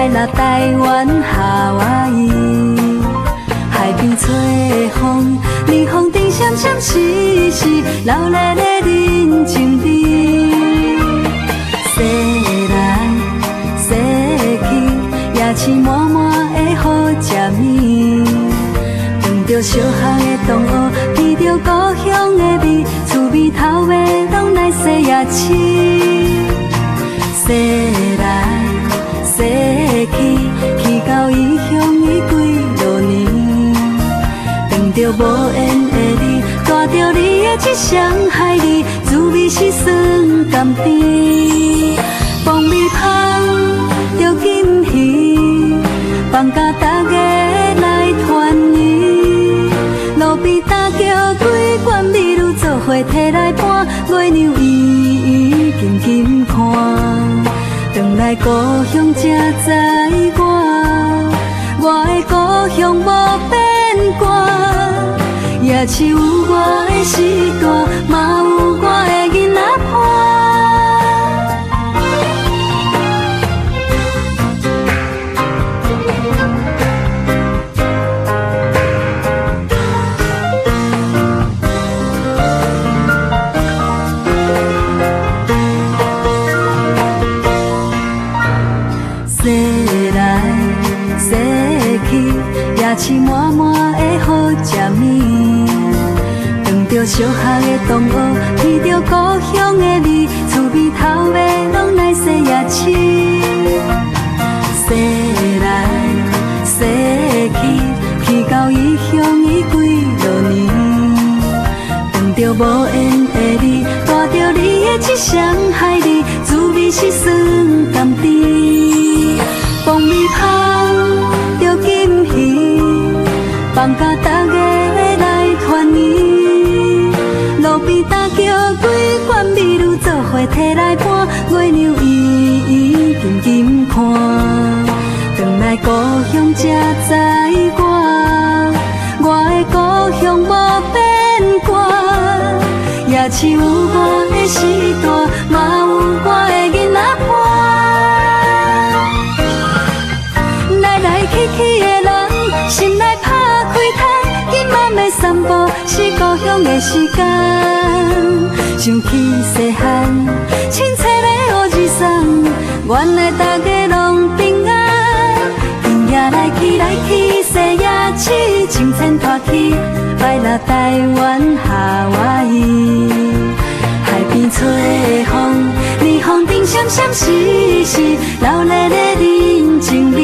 来到台湾夏威夷，海边吹风，日风顶闪闪时时，热烈的人情味。说来说去，也是满满的好食面。闻着小巷的同学，闻着故乡的味，厝边头尾拢来说夜市。说来说去，去到异乡已几落年。闻着无缘的你，带着你的一双海字，滋味是酸甘甜。放味香着金鱼，放甲大家来团圆。路边搭桥几罐美女做伙摕来搬，月娘伊静静看。回来故乡才知我的故乡无变卦，也是有我的时代，嘛有我的囡仔伴。也是满满的好食面，闻着小巷的同学，闻着故乡的味，厝边头尾拢来说夜市。说来说去，去到异乡已几落年。闻着无缘的你，带着你的一双海字，滋味是酸甘甜。放味香着金鱼，放甲大家来团圆。路边搭桥几罐美女做伙摕来搬，月娘伊静静看。回来故乡才知我的故乡无变卦，也是有我的时代，嘛有我的囡仔伴。来来去去的人，心内打开窗，今晚要散步是故乡的时间。想起细汉，亲切的乌日送，原来大家拢平安。今夜来去说夜市，清晨拖起来到台湾夏威夷。海边吹风，日风顶闪闪时时，热烈的人情。